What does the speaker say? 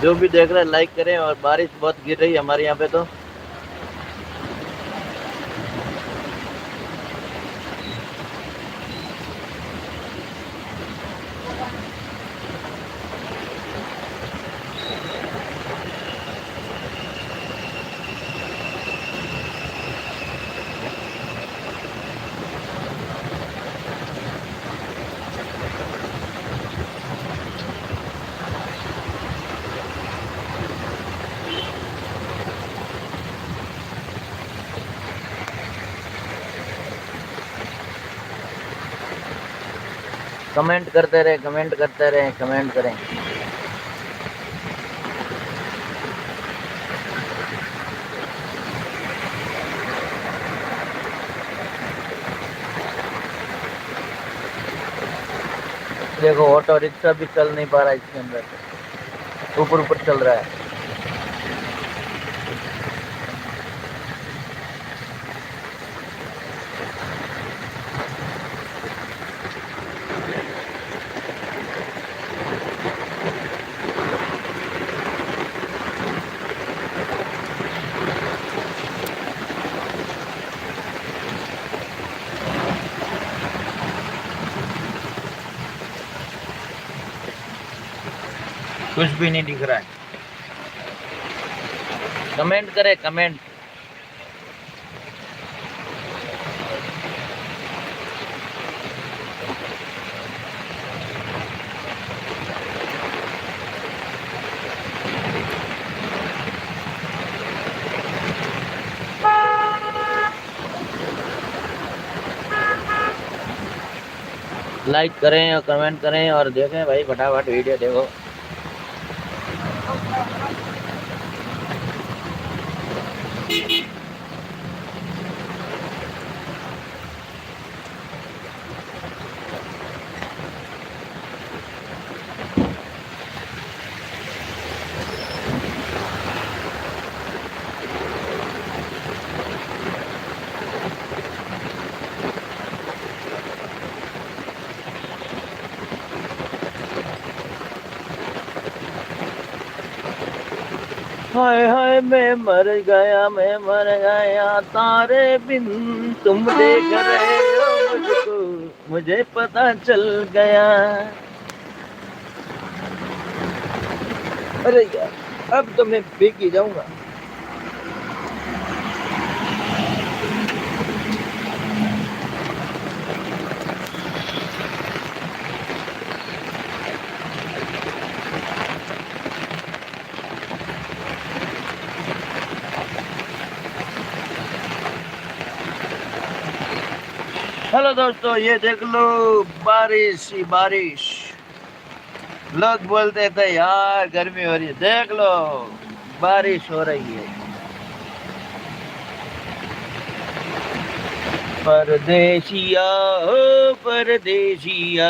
जो भी देख रहे हैं लाइक करें। और बारिश बहुत गिर रही है हमारे यहाँ पे तो। कमेंट करते रहे, कमेंट करते रहे, कमेंट करें। देखो ऑटो रिक्शा भी चल नहीं पा रहा है इसके अंदर, ऊपर ऊपर चल रहा है। कुछ भी नहीं दिख रहा है। कमेंट करें, कमेंट। लाइक करें और कमेंट करें और देखें भाई, फटाफट वीडियो देखो। हाय हाय मैं मर गया, मैं मर गया तारे बिन, तुम देख रहे हो मुझको, मुझे पता चल गया। अरे यार, अब तो मैं भीग ही जाऊंगा। हेलो दोस्तों, ये देख लो बारिश ही बारिश। लोग बोलते थे यार गर्मी हो रही है, देख लो बारिश हो रही है। परदेसिया ओ परदेसिया।